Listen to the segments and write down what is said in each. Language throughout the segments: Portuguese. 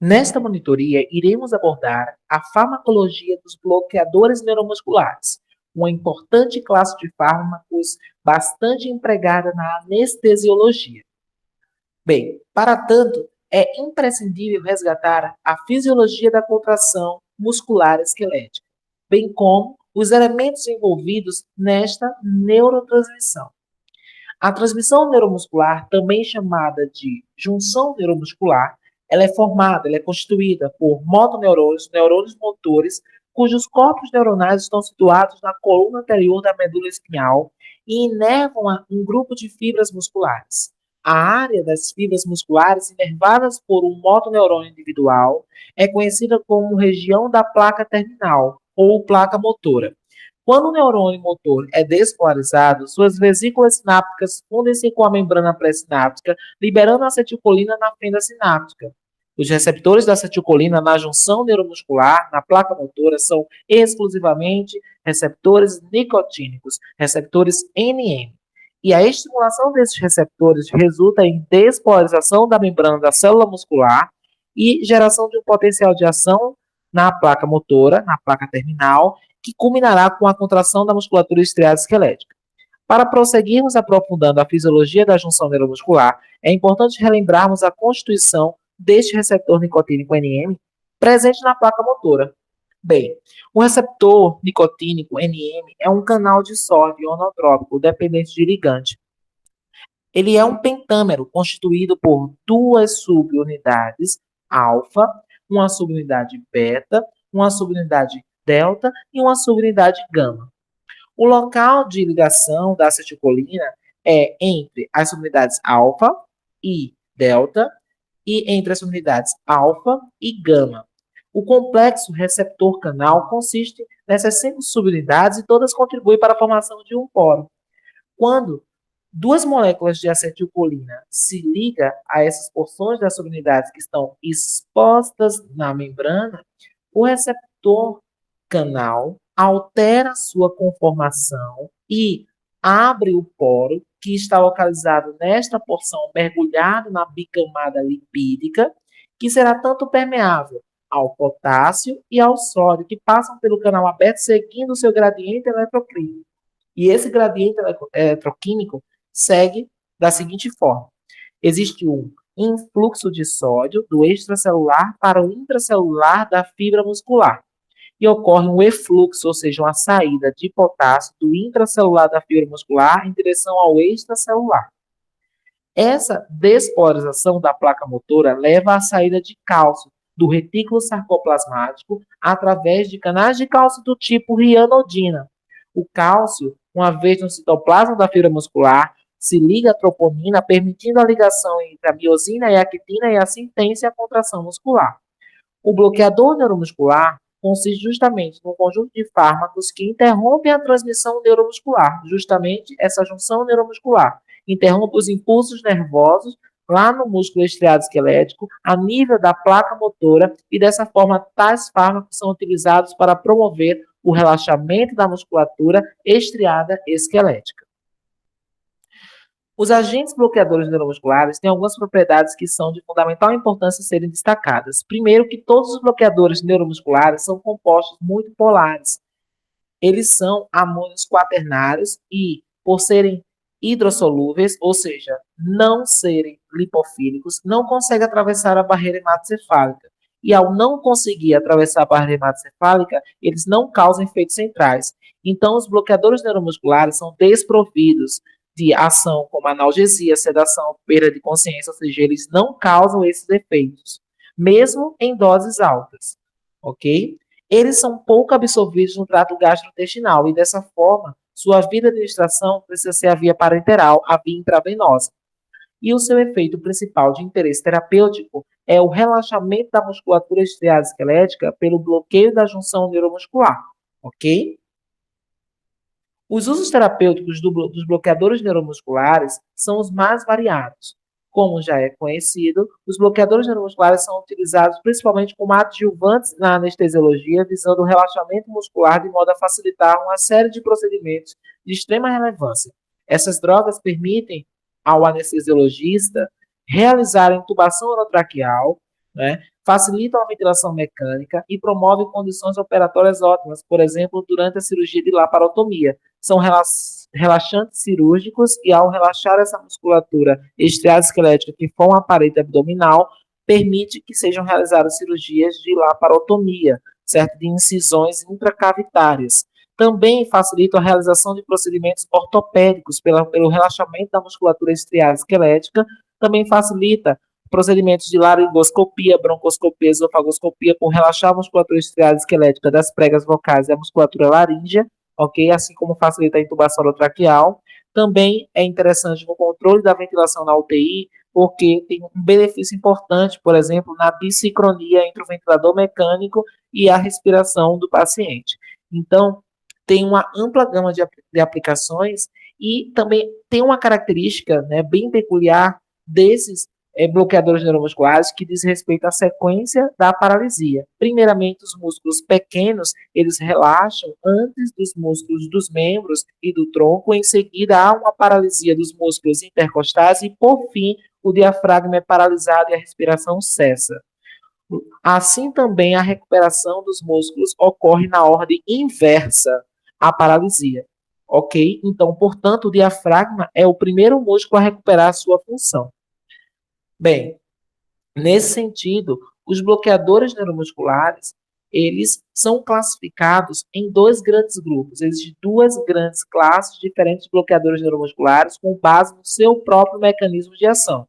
Nesta monitoria, iremos abordar a farmacologia dos bloqueadores neuromusculares, uma importante classe de fármacos bastante empregada na anestesiologia. Bem, para tanto, é imprescindível resgatar a fisiologia da contração muscular esquelética, bem como os elementos envolvidos nesta neurotransmissão. A transmissão neuromuscular, também chamada de junção neuromuscular, ela é constituída por motoneurônios, neurônios motores, cujos corpos neuronais estão situados na coluna anterior da medula espinhal e inervam um grupo de fibras musculares. A área das fibras musculares inervadas por um motoneurônio individual é conhecida como região da placa terminal ou placa motora. Quando o neurônio motor é despolarizado, suas vesículas sinápticas fundem-se com a membrana pré-sináptica, liberando a acetilcolina na fenda sináptica. Os receptores da acetilcolina na junção neuromuscular, na placa motora, são exclusivamente receptores nicotínicos, receptores NM. E a estimulação desses receptores resulta em despolarização da membrana da célula muscular e geração de um potencial de ação na placa motora, na placa terminal, que culminará com a contração da musculatura estriada esquelética. Para prosseguirmos aprofundando a fisiologia da junção neuromuscular, é importante relembrarmos a constituição deste receptor nicotínico NM presente na placa motora. Bem, o receptor nicotínico NM é um canal de sódio ionotrópico dependente de ligante. Ele é um pentâmero constituído por duas subunidades alfa, uma subunidade beta, uma subunidade delta e uma subunidade gama. O local de ligação da acetilcolina é entre as subunidades alfa e delta e entre as subunidades alfa e gama. O complexo receptor-canal consiste nessas 5 subunidades e todas contribuem para a formação de um poro. Quando duas moléculas de acetilcolina se ligam a essas porções das subunidades que estão expostas na membrana, o receptor canal altera sua conformação e abre o poro que está localizado nesta porção mergulhado na bicamada lipídica, que será tanto permeável ao potássio e ao sódio, que passam pelo canal aberto seguindo o seu gradiente eletroquímico. E esse gradiente eletroquímico segue da seguinte forma: existe um influxo de sódio do extracelular para o intracelular da fibra muscular e ocorre um efluxo, ou seja, uma saída de potássio do intracelular da fibra muscular em direção ao extracelular. Essa despolarização da placa motora leva à saída de cálcio do retículo sarcoplasmático através de canais de cálcio do tipo rianodina. O cálcio, uma vez no citoplasma da fibra muscular, se liga à troponina, permitindo a ligação entre a miosina e a actina e assim tem-se a contração muscular. O bloqueador neuromuscular consiste justamente num conjunto de fármacos que interrompem a transmissão neuromuscular, justamente essa junção neuromuscular. Interrompe os impulsos nervosos lá no músculo estriado esquelético, a nível da placa motora, e dessa forma tais fármacos são utilizados para promover o relaxamento da musculatura estriada esquelética. Os agentes bloqueadores neuromusculares têm algumas propriedades que são de fundamental importância serem destacadas. Primeiro, que todos os bloqueadores neuromusculares são compostos muito polares. Eles são amônios quaternários e, por serem hidrossolúveis, ou seja, não serem lipofílicos, não conseguem atravessar a barreira hematocefálica. E ao não conseguir atravessar a barreira hematocefálica, eles não causam efeitos centrais. Então, os bloqueadores neuromusculares são desprovidos de ação como analgesia, sedação, perda de consciência, ou seja, eles não causam esses efeitos, mesmo em doses altas, ok? Eles são pouco absorvidos no trato gastrointestinal e, dessa forma, sua via de administração precisa ser a via parenteral, a via intravenosa. E o seu efeito principal de interesse terapêutico é o relaxamento da musculatura estriada esquelética pelo bloqueio da junção neuromuscular, ok? Os usos terapêuticos dos bloqueadores neuromusculares são os mais variados. Como já é conhecido, os bloqueadores neuromusculares são utilizados principalmente como adjuvantes na anestesiologia, visando o relaxamento muscular de modo a facilitar uma série de procedimentos de extrema relevância. Essas drogas permitem ao anestesiologista realizar a intubação orotraqueal, né? Facilitam a ventilação mecânica e promovem condições operatórias ótimas, por exemplo, durante a cirurgia de laparotomia. São relaxantes cirúrgicos e, ao relaxar essa musculatura estriado-esquelética que forma a parede abdominal, permite que sejam realizadas cirurgias de laparotomia, certo? De incisões intracavitárias. Também facilita a realização de procedimentos ortopédicos pelo relaxamento da musculatura estriado-esquelética. Também facilita procedimentos de laringoscopia, broncoscopia, esofagoscopia, por relaxar a musculatura estriado-esquelética das pregas vocais e a musculatura laríngea, ok? Assim como facilita a intubação orotraqueal. Também é interessante no controle da ventilação na UTI, porque tem um benefício importante, por exemplo, na bissincronia entre o ventilador mecânico e a respiração do paciente. Então, tem uma ampla gama de aplicações e também tem uma característica, né, bem peculiar desses bloqueadores neuromusculares que diz respeito à sequência da paralisia. Primeiramente, os músculos pequenos, eles relaxam antes dos músculos dos membros e do tronco. Em seguida, há uma paralisia dos músculos intercostais e, por fim, o diafragma é paralisado e a respiração cessa. Assim também a recuperação dos músculos ocorre na ordem inversa à paralisia. Ok? Então, portanto, o diafragma é o primeiro músculo a recuperar a sua função. Bem, nesse sentido, os bloqueadores neuromusculares, eles são classificados em dois grandes grupos. Existem duas grandes classes diferentes de bloqueadores neuromusculares com base no seu próprio mecanismo de ação.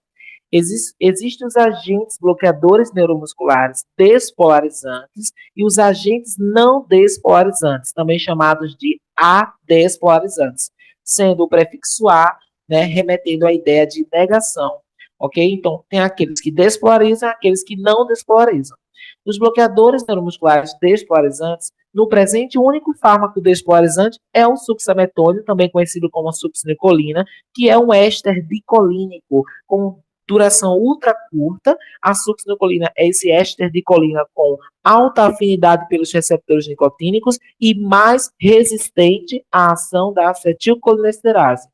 Existem os agentes bloqueadores neuromusculares despolarizantes e os agentes não despolarizantes, também chamados de adespolarizantes, sendo o prefixo A, né, remetendo à ideia de negação. Ok? Então, tem aqueles que despolarizam e aqueles que não despolarizam. Os bloqueadores neuromusculares despolarizantes, no presente, o único fármaco despolarizante é o succinilcolina, também conhecido como succinilcolina, que é um éster dicolínico com duração ultra curta. A succinilcolina é esse éster dicolina com alta afinidade pelos receptores nicotínicos e mais resistente à ação da acetilcolinesterase.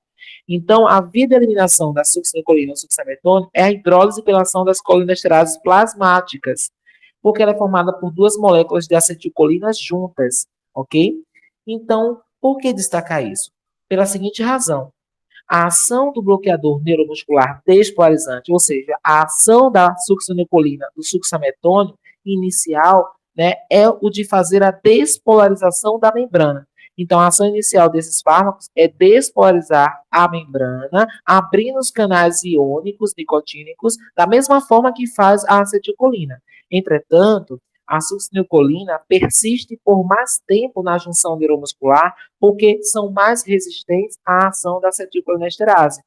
Então, a via de eliminação da succinilcolina ou succinilmetônio é a hidrólise pela ação das colinesterases plasmáticas, porque ela é formada por duas moléculas de acetilcolina juntas, ok? Então, por que destacar isso? Pela seguinte razão: a ação do bloqueador neuromuscular despolarizante, ou seja, a ação da succinilcolina, do succinilmetônio inicial, né, é o de fazer a despolarização da membrana. Então, a ação inicial desses fármacos é despolarizar a membrana, abrindo os canais iônicos nicotínicos, da mesma forma que faz a acetilcolina. Entretanto, a succinilcolina persiste por mais tempo na junção neuromuscular porque são mais resistentes à ação da acetilcolinesterase.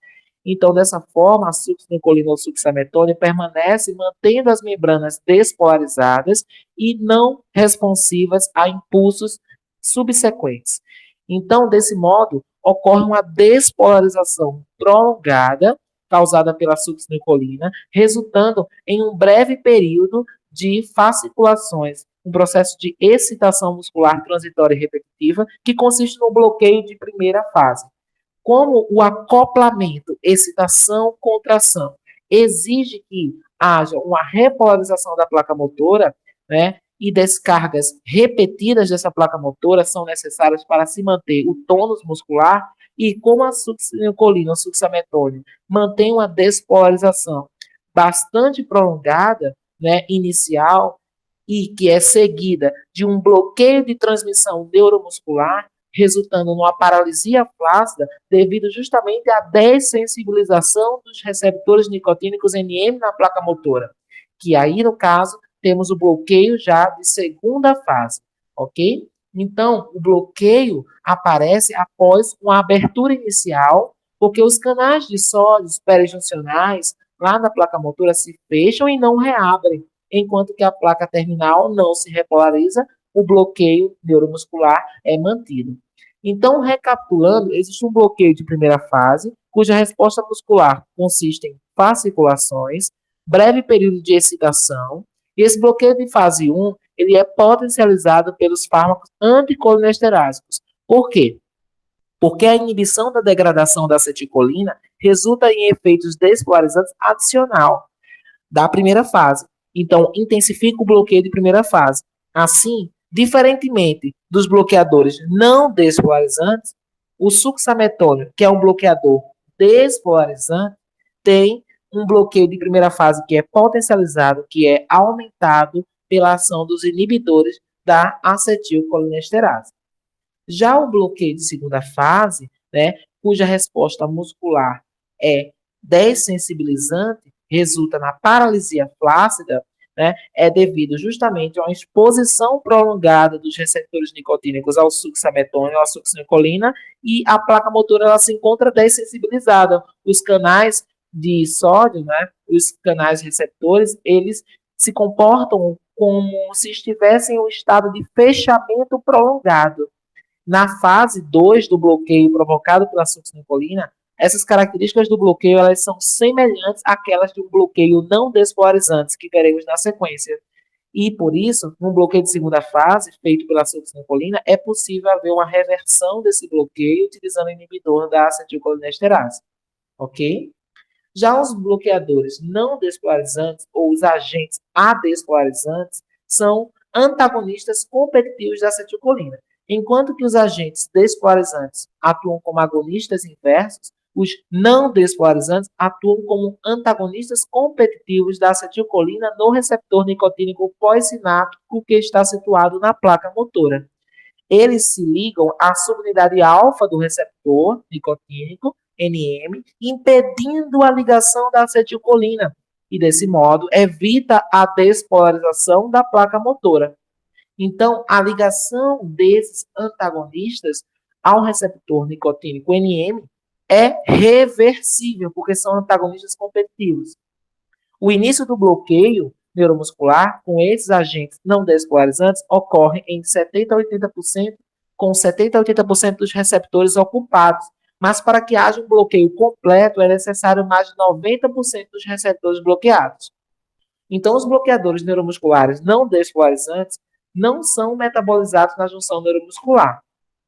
Então, dessa forma, a succinilcolina ou succinilmetônio permanece mantendo as membranas despolarizadas e não responsivas a impulsos subsequentes. Então, desse modo, ocorre uma despolarização prolongada causada pela succinilcolina, resultando em um breve período de fasciculações, um processo de excitação muscular transitória e repetitiva, que consiste no bloqueio de primeira fase. Como o acoplamento, excitação, contração, exige que haja uma repolarização da placa motora, né, e descargas repetidas dessa placa motora são necessárias para se manter o tônus muscular, e como a succinilcolina, o succinilmetônio, mantém uma despolarização bastante prolongada, né, inicial, e que é seguida de um bloqueio de transmissão neuromuscular, resultando numa paralisia flácida devido justamente à dessensibilização dos receptores nicotínicos NM na placa motora, que aí, no caso, temos o bloqueio já de segunda fase, ok? Então, o bloqueio aparece após uma abertura inicial, porque os canais de sólidos perijuncionais lá na placa motora se fecham e não reabrem, enquanto que a placa terminal não se repolariza, o bloqueio neuromuscular é mantido. Então, recapitulando, existe um bloqueio de primeira fase, cuja resposta muscular consiste em fasciculações, breve período de excitação, e esse bloqueio de fase 1, ele é potencializado pelos fármacos anticolinesterásicos. Por quê? Porque a inibição da degradação da acetilcolina resulta em efeitos despolarizantes adicional da primeira fase. Então, intensifica o bloqueio de primeira fase. Assim, diferentemente dos bloqueadores não despolarizantes, o succinilcolina, que é um bloqueador despolarizante, tem um bloqueio de primeira fase que é potencializado, que é aumentado pela ação dos inibidores da acetilcolinesterase. Já o bloqueio de segunda fase, né, cuja resposta muscular é dessensibilizante, resulta na paralisia flácida, né, é devido justamente a uma exposição prolongada dos receptores nicotínicos ao succinilmetônio, à succinilcolina, e a placa motora ela se encontra dessensibilizada. Os canais de sódio, né, os canais receptores, eles se comportam como se estivessem em um estado de fechamento prolongado. Na fase 2 do bloqueio provocado pela succinilcolina, essas características do bloqueio elas são semelhantes àquelas de um bloqueio não despolarizante, que veremos na sequência. E, por isso, num bloqueio de segunda fase, feito pela succinilcolina, é possível haver uma reversão desse bloqueio utilizando o inibidor da acetilcolinesterase. Ok? Já os bloqueadores não despolarizantes, ou os agentes adespolarizantes, são antagonistas competitivos da acetilcolina. Enquanto que os agentes despolarizantes atuam como agonistas inversos, os não despolarizantes atuam como antagonistas competitivos da acetilcolina no receptor nicotínico pós-sináptico que está situado na placa motora. Eles se ligam à subunidade alfa do receptor nicotínico, NM, impedindo a ligação da acetilcolina e, desse modo, evita a despolarização da placa motora. Então, a ligação desses antagonistas ao receptor nicotínico NM é reversível, porque são antagonistas competitivos. O início do bloqueio neuromuscular com esses agentes não despolarizantes ocorre em 70 a 80%, com 70 a 80% dos receptores ocupados. Mas para que haja um bloqueio completo, é necessário mais de 90% dos receptores bloqueados. Então, os bloqueadores neuromusculares não despolarizantes não são metabolizados na junção neuromuscular,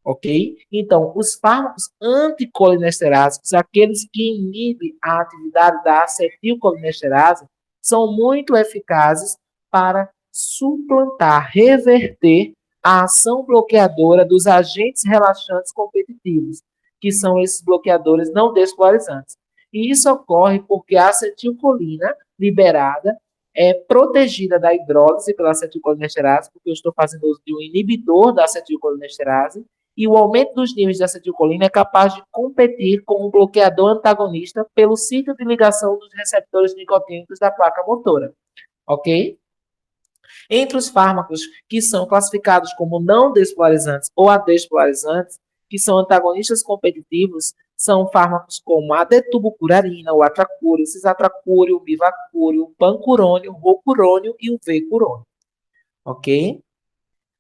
ok? Então, os fármacos anticolinesterásicos, aqueles que inibem a atividade da acetilcolinesterase, são muito eficazes para suplantar, reverter a ação bloqueadora dos agentes relaxantes competitivos, que são esses bloqueadores não despolarizantes. E isso ocorre porque a acetilcolina liberada é protegida da hidrólise pela acetilcolinesterase, porque eu estou fazendo uso de um inibidor da acetilcolinesterase, e o aumento dos níveis de acetilcolina é capaz de competir com um bloqueador antagonista pelo sítio de ligação dos receptores nicotínicos da placa motora. Ok? Entre os fármacos que são classificados como não despolarizantes ou adespolarizantes, que são antagonistas competitivos, são fármacos como a detubucurarina, o atracúrio, cisatracúrio, o bivacúrio, o pancurônio, o rocurônio e o vecurônio. Ok?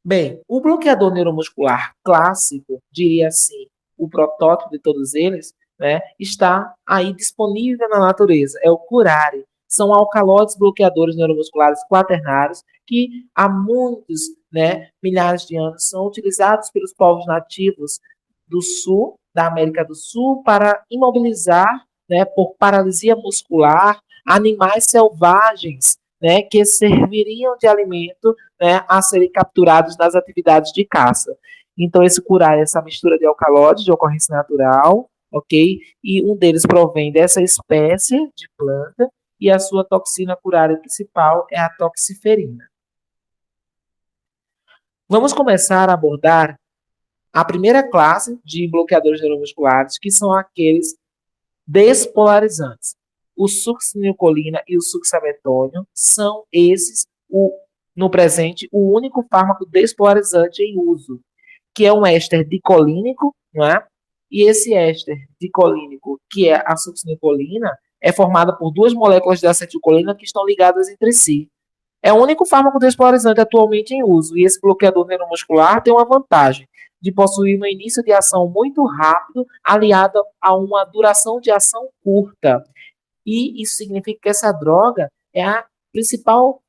Bem, o bloqueador neuromuscular clássico, diria assim, o protótipo de todos eles, né, está aí disponível na natureza, é o curare. São alcaloides bloqueadores neuromusculares quaternários que há muitos, né, milhares de anos são utilizados pelos povos nativos do sul, da América do Sul, para imobilizar, né, por paralisia muscular, animais selvagens, né, que serviriam de alimento, né, a serem capturados nas atividades de caça. Então, esse curar essa mistura de alcaloides de ocorrência natural, ok? E um deles provém dessa espécie de planta, e a sua toxina curária principal é a toxiferina. Vamos começar a abordar a primeira classe de bloqueadores neuromusculares, que são aqueles despolarizantes. O succinilcolina e o succinilmetônio são esses, no presente, o único fármaco despolarizante em uso, que é um éster dicolínico, não é? E esse éster dicolínico, que é a succinilcolina, é formado por duas moléculas de acetilcolina que estão ligadas entre si. É o único fármaco despolarizante atualmente em uso, e esse bloqueador neuromuscular tem uma vantagem de possuir um início de ação muito rápido, aliado a uma duração de ação curta. E isso significa que essa droga é a principal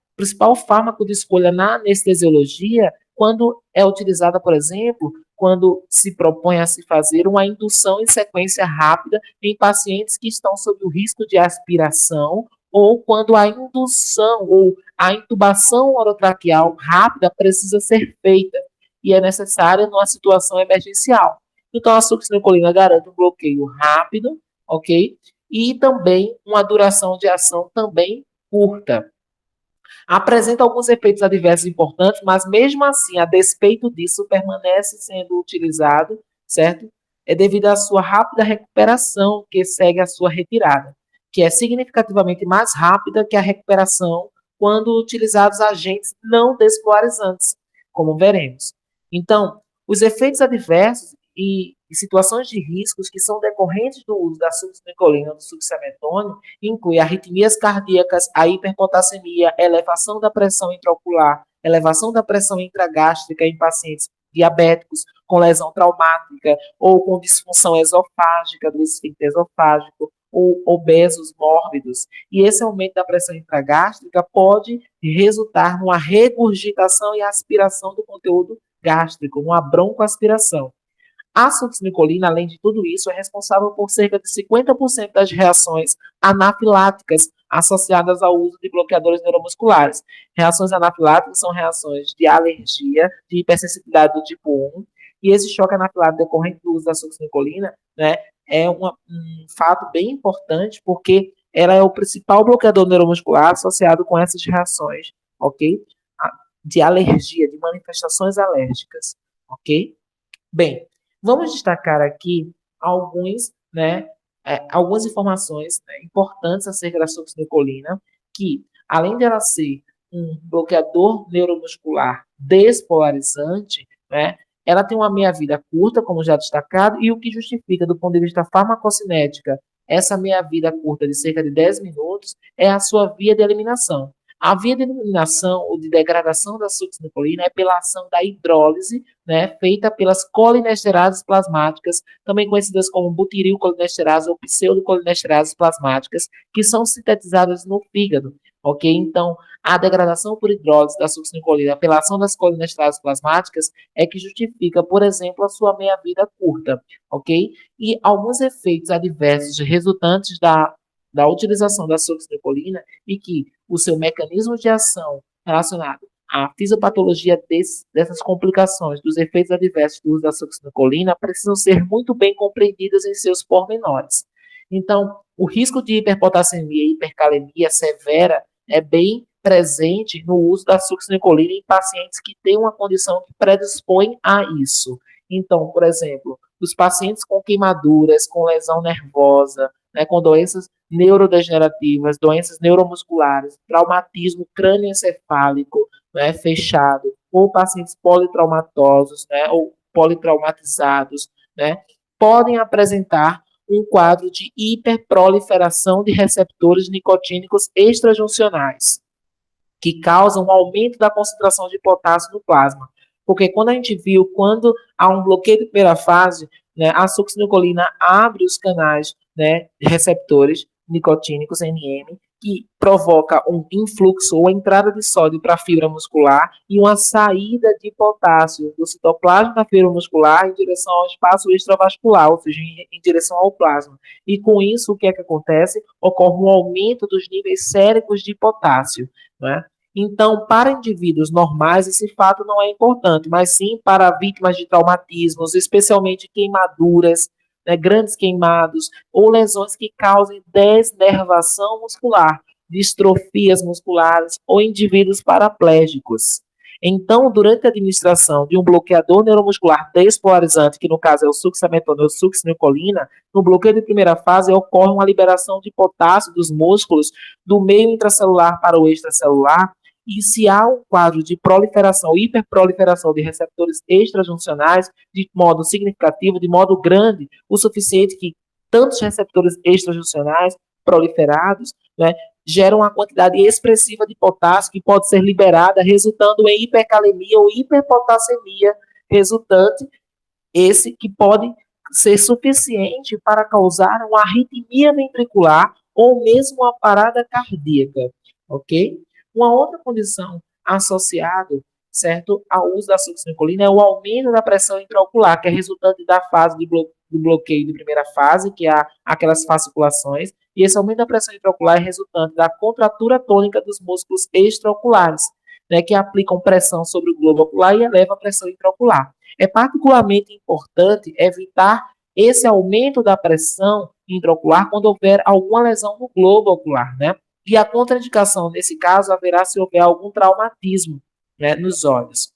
fármaco de escolha na anestesiologia quando é utilizada, por exemplo, quando se propõe a se fazer uma indução em sequência rápida em pacientes que estão sob o risco de aspiração ou quando a indução ou a intubação orotraqueal rápida precisa ser feita e é necessária numa situação emergencial. Então, a succinilcolina garante um bloqueio rápido, ok? E também uma duração de ação também curta. Apresenta alguns efeitos adversos importantes, mas mesmo assim, a despeito disso, permanece sendo utilizado, certo? É devido à sua rápida recuperação que segue a sua retirada, que é significativamente mais rápida que a recuperação quando utilizados agentes não despolarizantes, como veremos. Então, os efeitos adversos e situações de riscos que são decorrentes do uso da succinilcolina ou do succinilmetônio inclui arritmias cardíacas, a hiperpotassemia, elevação da pressão intraocular, elevação da pressão intragástrica em pacientes diabéticos com lesão traumática ou com disfunção esofágica do esfíncter esofágico ou obesos mórbidos. E esse aumento da pressão intragástrica pode resultar numa regurgitação e aspiração do conteúdo gástrico, uma broncoaspiração. A succinilcolina, além de tudo isso, é responsável por cerca de 50% das reações anafiláticas associadas ao uso de bloqueadores neuromusculares. Reações anafiláticas são reações de alergia, de hipersensibilidade do tipo 1, e esse choque anafilático decorrente do uso da succinilcolina, né, é um fato bem importante, porque ela é o principal bloqueador neuromuscular associado com essas reações, ok? De alergia, de manifestações alérgicas, ok? Bem, vamos destacar aqui algumas informações, né, importantes acerca da succinilcolina, que, além de ela ser um bloqueador neuromuscular despolarizante, né, ela tem uma meia-vida curta, como já destacado, e o que justifica, do ponto de vista farmacocinética, essa meia-vida curta de cerca de 10 minutos é a sua via de eliminação. A via de eliminação ou de degradação da succinilcolina é pela ação da hidrólise, né, feita pelas colinesterases plasmáticas, também conhecidas como butirilcolinesterases ou pseudocolinesterases plasmáticas, que são sintetizadas no fígado, ok? Então, a degradação por hidrólise da succinilcolina pela ação das colinesterases plasmáticas é que justifica, por exemplo, a sua meia-vida curta, ok? E alguns efeitos adversos resultantes da utilização da succinilcolina e que o seu mecanismo de ação relacionado à fisiopatologia dessas complicações, dos efeitos adversos do uso da succinilcolina, precisam ser muito bem compreendidas em seus pormenores. Então, o risco de hiperpotassemia e hipercalemia severa é bem presente no uso da succinilcolina em pacientes que têm uma condição que predispõe a isso. Então, por exemplo, os pacientes com queimaduras, com lesão nervosa, né, com doenças neurodegenerativas, doenças neuromusculares, traumatismo crânioencefálico, né, fechado, ou pacientes politraumatosos, né, ou politraumatizados, né, podem apresentar um quadro de hiperproliferação de receptores nicotínicos extrajuncionais, que causam um aumento da concentração de potássio no plasma. Porque quando a gente viu, quando há um bloqueio de primeira fase, né, a succinilcolina abre os canais, né, receptores nicotínicos NM, que provoca um influxo ou entrada de sódio para a fibra muscular e uma saída de potássio do citoplasma da fibra muscular em direção ao espaço extravascular, ou seja, em direção ao plasma. E com isso, o que é que acontece? Ocorre um aumento dos níveis séricos de potássio, né? Então, para indivíduos normais, esse fato não é importante, mas sim para vítimas de traumatismos, especialmente queimaduras, né, grandes queimados, ou lesões que causem desnervação muscular, distrofias musculares ou indivíduos paraplégicos. Então, durante a administração de um bloqueador neuromuscular despolarizante, que no caso é o succinilmetônio ou succinilcolina, no bloqueio de primeira fase ocorre uma liberação de potássio dos músculos do meio intracelular para o extracelular, e se há um quadro de proliferação, hiperproliferação de receptores extrajuncionais de modo significativo, de modo grande, o suficiente que tantos receptores extrajuncionais proliferados, né, geram uma quantidade expressiva de potássio que pode ser liberada, resultando em hipercalemia ou hiperpotassemia resultante, esse que pode ser suficiente para causar uma arritmia ventricular ou mesmo uma parada cardíaca, ok? Uma outra condição associada certo, ao uso da succinilcolina é o aumento da pressão intraocular, que é resultante da fase do bloqueio de primeira fase, que é aquelas fasciculações, e esse aumento da pressão intraocular é resultante da contratura tônica dos músculos extraoculares, né, que aplicam pressão sobre o globo ocular e eleva a pressão intraocular. É particularmente importante evitar esse aumento da pressão intraocular quando houver alguma lesão no globo ocular, né? E a contraindicação, nesse caso, haverá se houver algum traumatismo, né, nos olhos.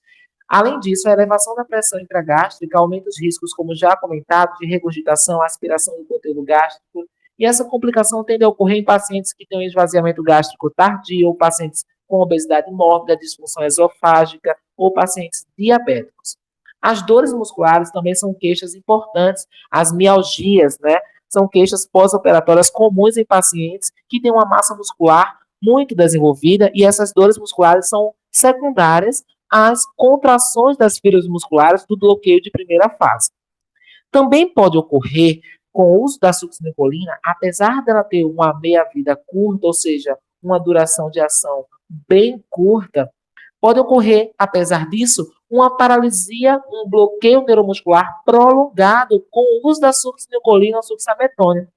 Além disso, a elevação da pressão intragástrica aumenta os riscos, como já comentado, de regurgitação, aspiração do conteúdo gástrico, e essa complicação tende a ocorrer em pacientes que têm um esvaziamento gástrico tardio, ou pacientes com obesidade mórbida, disfunção esofágica, ou pacientes diabéticos. As dores musculares também são queixas importantes, as mialgias, né? São queixas pós-operatórias comuns em pacientes que têm uma massa muscular muito desenvolvida e essas dores musculares são secundárias às contrações das fibras musculares do bloqueio de primeira fase. Também pode ocorrer com o uso da succinilcolina, apesar dela ter uma meia-vida curta, ou seja, uma duração de ação bem curta, pode ocorrer, apesar disso, uma paralisia, um bloqueio neuromuscular prolongado com o uso da succinilcolina ou succinilmetônia.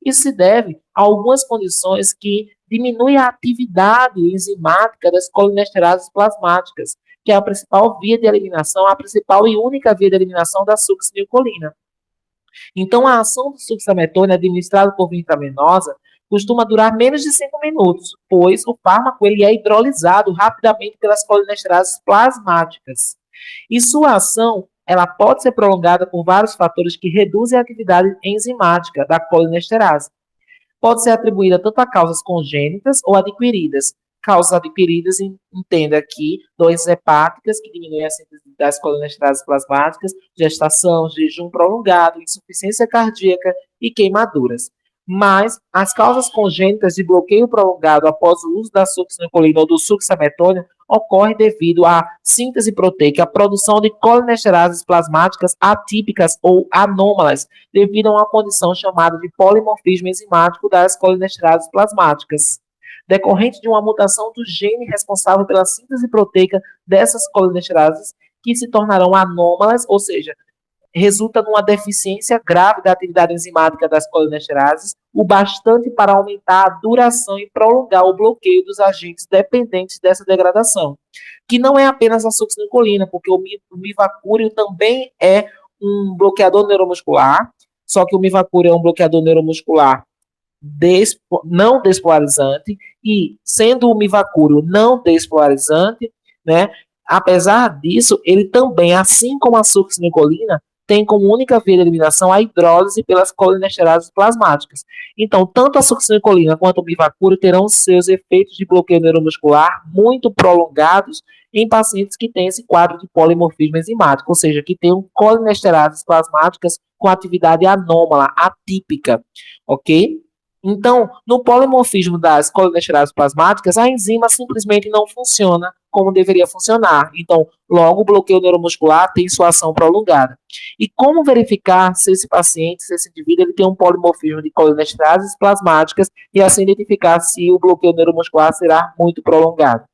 Isso se deve a algumas condições que diminuem a atividade enzimática das colinesterases plasmáticas, que é a principal via de eliminação, a principal e única via de eliminação da succinilcolina. Então, a ação do succinilmetônia administrado por via intravenosa costuma durar menos de 5 minutos, pois o fármaco ele é hidrolisado rapidamente pelas colinesterases plasmáticas. E sua ação ela pode ser prolongada por vários fatores que reduzem a atividade enzimática da colinesterase. Pode ser atribuída tanto a causas congênitas ou adquiridas. Causas adquiridas, entenda aqui, doenças hepáticas que diminuem a síntese das colinesterases plasmáticas, gestação, jejum prolongado, insuficiência cardíaca e queimaduras. Mas as causas congênitas de bloqueio prolongado após o uso da succinilcolina ou do succinilmetônio ocorre devido à síntese proteica, à produção de colinesterases plasmáticas atípicas ou anômalas, devido a uma condição chamada de polimorfismo enzimático das colinesterases plasmáticas, decorrente de uma mutação do gene responsável pela síntese proteica dessas colinesterases, que se tornarão anômalas, ou seja, resulta numa deficiência grave da atividade enzimática das colinesterases, o bastante para aumentar a duração e prolongar o bloqueio dos agentes dependentes dessa degradação, que não é apenas a succinilcolina, porque o mivacúrio também é um bloqueador neuromuscular, só que o mivacúrio é um bloqueador neuromuscular não despolarizante, e sendo o mivacúrio não despolarizante, né, apesar disso, ele também, assim como a succinilcolina, tem como única via de eliminação a hidrólise pelas colinesterases plasmáticas. Então, tanto a succinilcolina quanto o mivacúrio terão seus efeitos de bloqueio neuromuscular muito prolongados em pacientes que têm esse quadro de polimorfismo enzimático, ou seja, que tenham colinesterases plasmáticas com atividade anômala, atípica, ok? Então, no polimorfismo das colinesterases plasmáticas, a enzima simplesmente não funciona como deveria funcionar. Então, logo, o bloqueio neuromuscular tem sua ação prolongada. E como verificar se esse paciente, se esse indivíduo, ele tem um polimorfismo de colinesterases plasmáticas e assim identificar se o bloqueio neuromuscular será muito prolongado?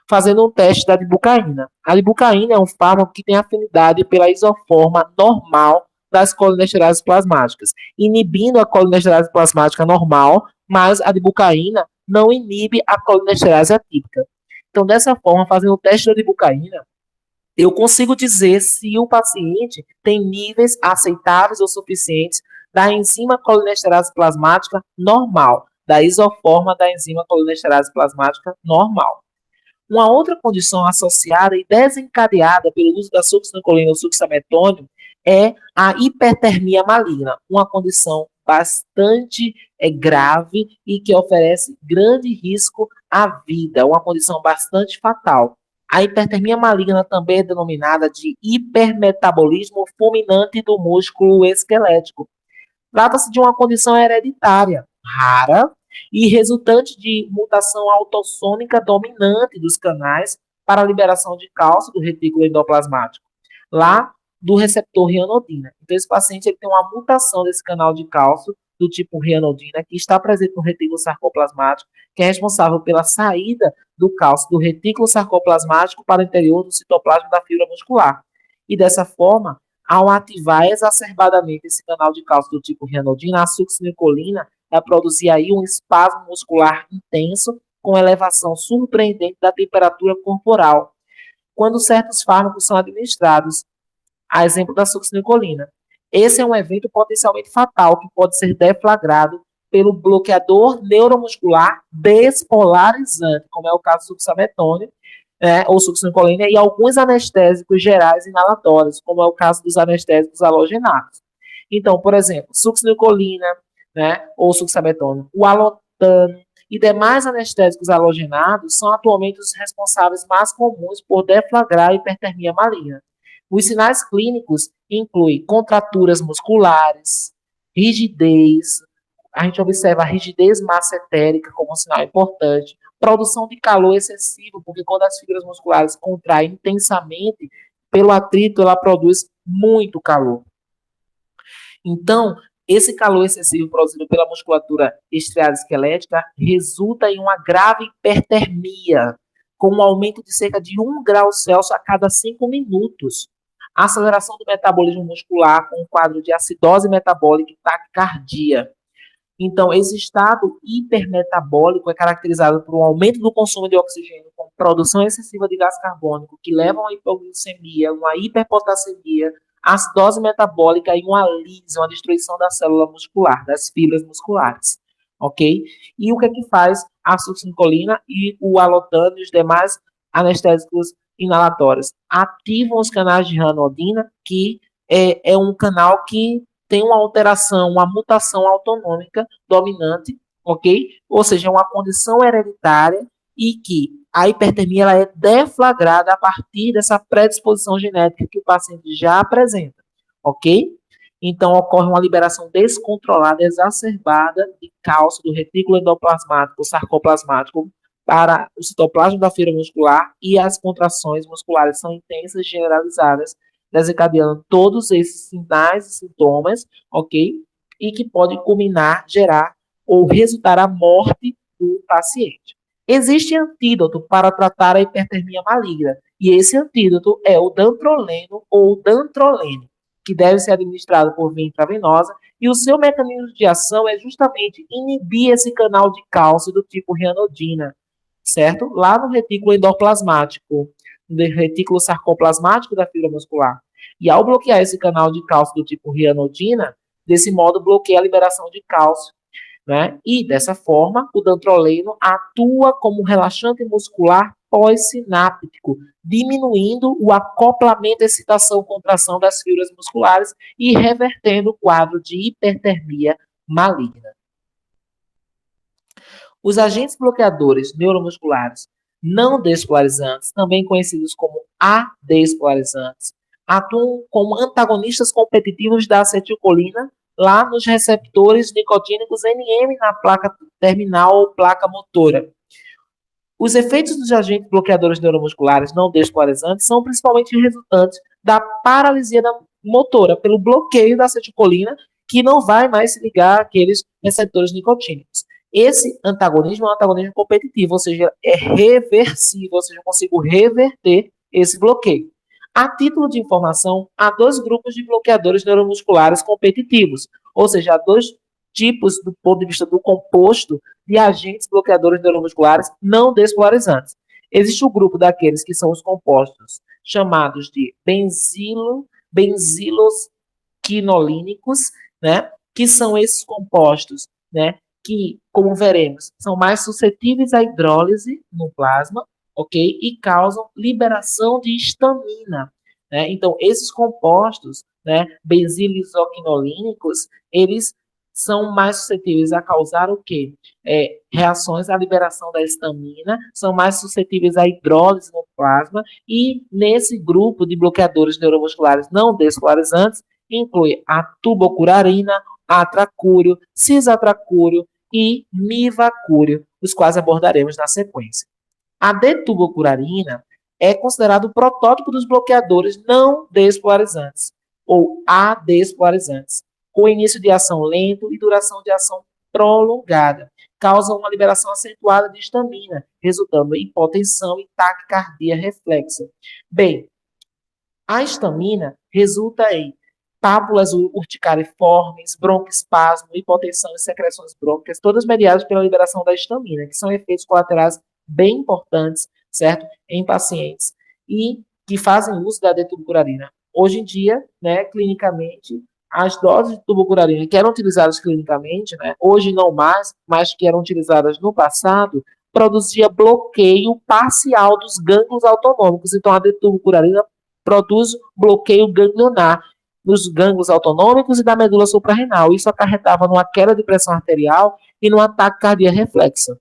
Fazendo um teste da libucaína. A libucaína é um fármaco que tem afinidade pela isoforma normal das colinesterases plasmáticas, inibindo a colinesterase plasmática normal, mas a libucaína não inibe a colinesterase atípica. Então, dessa forma, fazendo o teste da libucaína, eu consigo dizer se o paciente tem níveis aceitáveis ou suficientes da enzima colinesterase plasmática normal, da isoforma da enzima colinesterase plasmática normal. Uma outra condição associada e desencadeada pelo uso da succinilcolina ou succinilmetônio é a hipertermia maligna, uma condição bastante grave e que oferece grande risco à vida, uma condição bastante fatal. A hipertermia maligna também é denominada de hipermetabolismo fulminante do músculo esquelético. Trata-se de uma condição hereditária, rara, e resultante de mutação autossômica dominante dos canais para a liberação de cálcio do retículo endoplasmático, lá do receptor rianodina. Então, esse paciente ele tem uma mutação desse canal de cálcio do tipo rianodina, que está presente no retículo sarcoplasmático, que é responsável pela saída do cálcio do retículo sarcoplasmático para o interior do citoplasma da fibra muscular. E dessa forma, ao ativar exacerbadamente esse canal de cálcio do tipo rianodina, a succinilcolina vai produzir aí um espasmo muscular intenso com elevação surpreendente da temperatura corporal, quando certos fármacos são administrados, a exemplo da succinilcolina. Esse é um evento potencialmente fatal que pode ser deflagrado pelo bloqueador neuromuscular despolarizante, como é o caso do succinilcolina, ou succinilcolina, e alguns anestésicos gerais inalatórios, como é o caso dos anestésicos halogenados. Então, por exemplo, succinilcolina, ou succinilcolina, o alotano e demais anestésicos halogenados são atualmente os responsáveis mais comuns por deflagrar a hipertermia maligna. Os sinais clínicos incluem contraturas musculares, rigidez, a gente observa a rigidez massetérica como um sinal importante, produção de calor excessivo, porque quando as fibras musculares contraem intensamente, pelo atrito ela produz muito calor. Então, esse calor excessivo produzido pela musculatura estriada esquelética resulta em uma grave hipertermia, com um aumento de cerca de 1 grau Celsius a cada 5 minutos. A aceleração do metabolismo muscular com um quadro de acidose metabólica e taquicardia. Então, esse estado hipermetabólico é caracterizado por um aumento do consumo de oxigênio com produção excessiva de gás carbônico, que leva a uma hipoglicemia, uma hiperpotassemia, acidose metabólica e uma lise, uma destruição da célula muscular, das fibras musculares, ok? E o que é que faz a succinilcolina e o alotano e os demais anestésicos inalatórios? Ativam os canais de ranodina, que é um canal que tem uma alteração, uma mutação autonômica dominante, ok? Ou seja, uma condição hereditária e que a hipertermia ela é deflagrada a partir dessa predisposição genética que o paciente já apresenta, ok? Então, ocorre uma liberação descontrolada, exacerbada de cálcio do retículo endoplasmático, sarcoplasmático, para o citoplasma da fibra muscular e as contrações musculares são intensas e generalizadas, desencadeando todos esses sinais e sintomas, ok? E que pode culminar, gerar ou resultar a morte do paciente. Existe antídoto para tratar a hipertermia maligna, e esse antídoto é o dantroleno ou dantrolene, que deve ser administrado por via intravenosa, e o seu mecanismo de ação é justamente inibir esse canal de cálcio do tipo rianodina, certo? Lá no retículo endoplasmático, no retículo sarcoplasmático da fibra muscular. E ao bloquear esse canal de cálcio do tipo rianodina, desse modo bloqueia a liberação de cálcio, E dessa forma, o dantroleno atua como relaxante muscular pós-sináptico, diminuindo o acoplamento, excitação, contração das fibras musculares e revertendo o quadro de hipertermia maligna. Os agentes bloqueadores neuromusculares não despolarizantes, também conhecidos como adespolarizantes, atuam como antagonistas competitivos da acetilcolina lá nos receptores nicotínicos NM na placa terminal ou placa motora. Os efeitos dos agentes bloqueadores neuromusculares não despolarizantes são principalmente resultantes da paralisia da motora, pelo bloqueio da acetilcolina, que não vai mais se ligar àqueles receptores nicotínicos. Esse antagonismo é um antagonismo competitivo, ou seja, é reversível, ou seja, eu consigo reverter esse bloqueio. A título de informação, há 2 grupos de bloqueadores neuromusculares competitivos, ou seja, há 2 tipos, do ponto de vista do composto, de agentes bloqueadores neuromusculares não despolarizantes. Existe o grupo daqueles que são os compostos chamados de benziloquinolínicos, que são esses compostos, que, como veremos, são mais suscetíveis à hidrólise no plasma, ok? E causam liberação de histamina, Então, esses compostos, benziloquinolínicos, eles são mais suscetíveis a causar o quê? Reações à liberação da histamina, são mais suscetíveis à hidrólise no plasma, e nesse grupo de bloqueadores neuromusculares não despolarizantes, inclui a tubocurarina, atracúrio, cisatracúrio e mivacúrio, os quais abordaremos na sequência. A detubocurarina é considerado o protótipo dos bloqueadores não despolarizantes, ou adespolarizantes, com início de ação lento e duração de ação prolongada. causam uma liberação acentuada de histamina, resultando em hipotensão e taquicardia reflexa. Bem, a histamina resulta em pápulas urticariformes, broncoespasmo, hipotensão e secreções brônquicas, todas mediadas pela liberação da histamina, que são efeitos colaterais bem importantes, certo? Em pacientes e que fazem uso da detubicurarina. Hoje em dia, né, clinicamente, as doses de tubucurarina que eram utilizadas clinicamente, né, hoje não mais, mas que eram utilizadas no passado, produzia bloqueio parcial dos gânglios autonômicos. Então, a detubicurarina produz bloqueio ganglionar nos gânglios autonômicos e da medula suprarrenal. Isso acarretava numa queda de pressão arterial e num ataque cardíaco reflexa.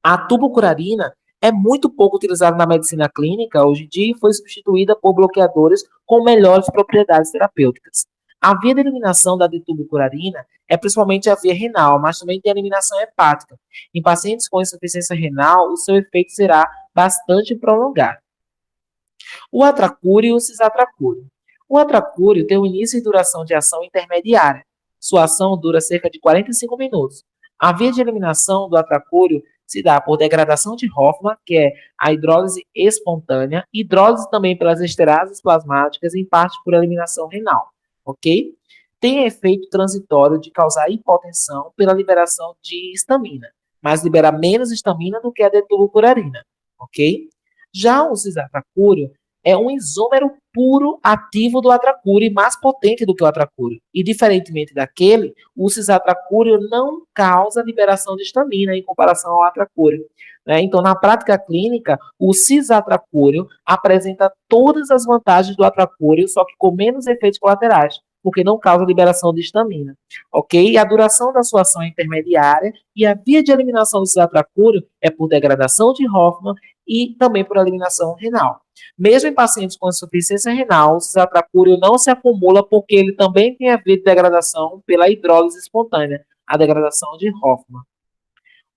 A tubucurarina é muito pouco utilizada na medicina clínica hoje em dia e foi substituída por bloqueadores com melhores propriedades terapêuticas. A via de eliminação da tubucurarina é principalmente a via renal, mas também tem a eliminação hepática. Em pacientes com insuficiência renal, o seu efeito será bastante prolongado. O atracúrio e o cisatracúrio. O atracúrio tem um início e duração de ação intermediária. Sua ação dura cerca de 45 minutos. A via de eliminação do atracúrio se dá por degradação de Hoffmann, que é a hidrólise espontânea, hidrólise também pelas esterases plasmáticas, em parte por eliminação renal, ok? Tem efeito transitório de causar hipotensão pela liberação de histamina, mas libera menos histamina do que a detubicurarina, ok? Já o cisatracúrio é um isômero puro ativo do atracúrio e mais potente do que o atracúrio. E, diferentemente daquele, o cisatracúrio não causa liberação de histamina em comparação ao atracúrio. Né? Então, na prática clínica, o cisatracúrio apresenta todas as vantagens do atracúrio, só que com menos efeitos colaterais, porque não causa liberação de histamina. Ok? E a duração da sua ação é intermediária e a via de eliminação do cisatracúrio é por degradação de Hoffmann e também por eliminação renal. Mesmo em pacientes com insuficiência renal, o cisatracúrio não se acumula porque ele também tem a via de degradação pela hidrólise espontânea, a degradação de Hoffmann.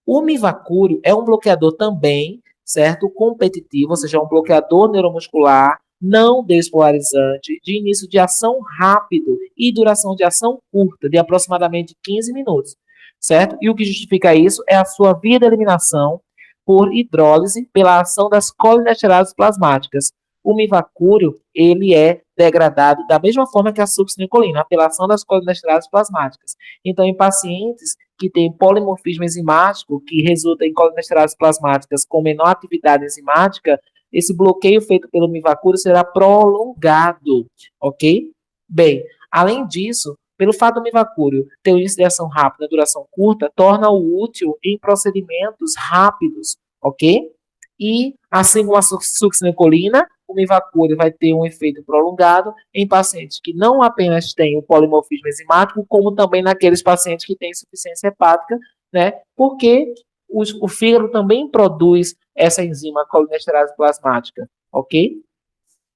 O mivacúrio é um bloqueador também, certo? Competitivo, ou seja, um bloqueador neuromuscular não despolarizante, de início de ação rápido e duração de ação curta, de aproximadamente 15 minutos, certo? E o que justifica isso é a sua via de eliminação por hidrólise pela ação das colinesterases plasmáticas. O mivacúrio, ele é degradado da mesma forma que a succinilcolina, pela ação das colinesterases plasmáticas. Então, em pacientes que têm polimorfismo enzimático, que resulta em colinesterases plasmáticas com menor atividade enzimática, esse bloqueio feito pelo mivacúrio será prolongado, ok? Bem, além disso, pelo fato do mivacúrio ter início de ação rápida, duração curta, torna-o útil em procedimentos rápidos, ok? E, assim como a succinilcolina, o mivacúrio vai ter um efeito prolongado em pacientes que não apenas têm o polimorfismo enzimático, como também naqueles pacientes que têm insuficiência hepática, né? Porque o fígado também produz essa enzima colinesterase plasmática, ok?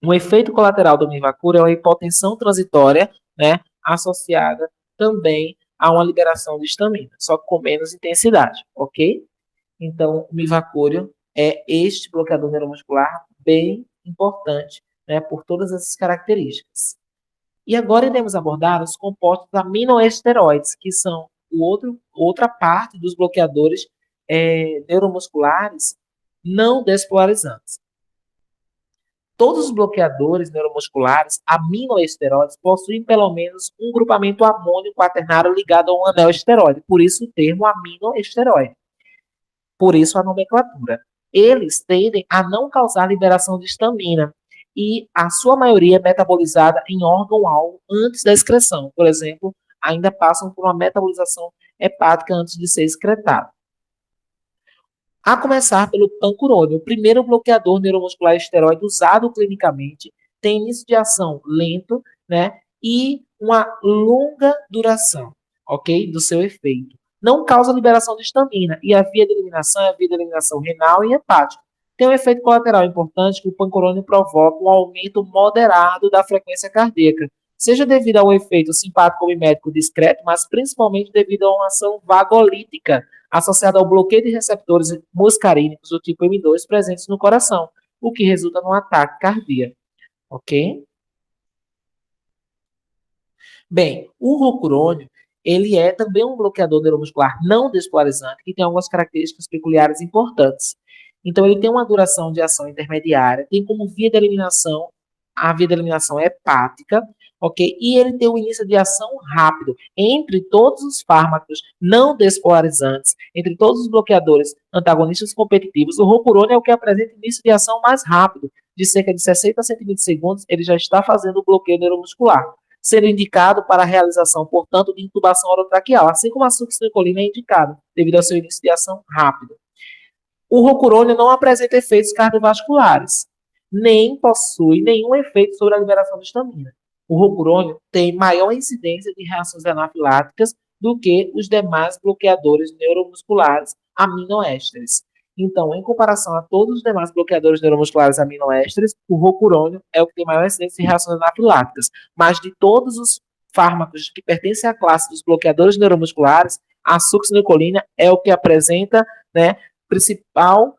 Um efeito colateral do mivacúrio é uma hipotensão transitória, né, associada também a uma liberação de histamina, só que com menos intensidade, ok? Então, o mivacúrio é este bloqueador neuromuscular bem importante, né, por todas essas características. E agora iremos abordar os compostos aminoesteroides, que são outra parte dos bloqueadores neuromusculares não despolarizantes. Todos os bloqueadores neuromusculares aminoesteroides possuem pelo menos um grupamento amônio quaternário ligado a um anel esteroide, por isso o termo aminoesteroide. Por isso a nomenclatura. Eles tendem a não causar liberação de histamina e a sua maioria é metabolizada em órgão-alvo antes da excreção. Por exemplo, ainda passam por uma metabolização hepática antes de ser excretado. A começar pelo pancurônio, o primeiro bloqueador neuromuscular esteroide usado clinicamente, tem início de ação lento, né, e uma longa duração, ok, do seu efeito. Não causa liberação de histamina, e a via de eliminação é a via de eliminação renal e hepática. Tem um efeito colateral importante que o pancurônio provoca um aumento moderado da frequência cardíaca, seja devido ao efeito simpático mimético discreto, mas principalmente devido a uma ação vagolítica, associada ao bloqueio de receptores muscarínicos do tipo M2 presentes no coração, o que resulta num ataque cardíaco, ok? Bem, o rocurônio, ele é também um bloqueador neuromuscular não despolarizante, que tem algumas características peculiares importantes. Então, ele tem uma duração de ação intermediária, tem como via de eliminação a via de eliminação hepática, ok? E ele tem um início de ação rápido. Entre todos os fármacos não despolarizantes, entre todos os bloqueadores antagonistas competitivos, o rocurônio é o que apresenta início de ação mais rápido, de cerca de 60 a 120 segundos, ele já está fazendo o bloqueio neuromuscular, sendo indicado para a realização, portanto, de intubação orotraqueal, assim como a succinilcolina é indicada, devido ao seu início de ação rápido. O rocurônio não apresenta efeitos cardiovasculares, nem possui nenhum efeito sobre a liberação de histamina. O rocurônio tem maior incidência de reações anafiláticas do que os demais bloqueadores neuromusculares aminoésteres. Então, em comparação a todos os demais bloqueadores neuromusculares aminoésteres, o rocurônio é o que tem maior incidência de reações anafiláticas. Mas de todos os fármacos que pertencem à classe dos bloqueadores neuromusculares, a succinilcolina é o que apresenta, né, principal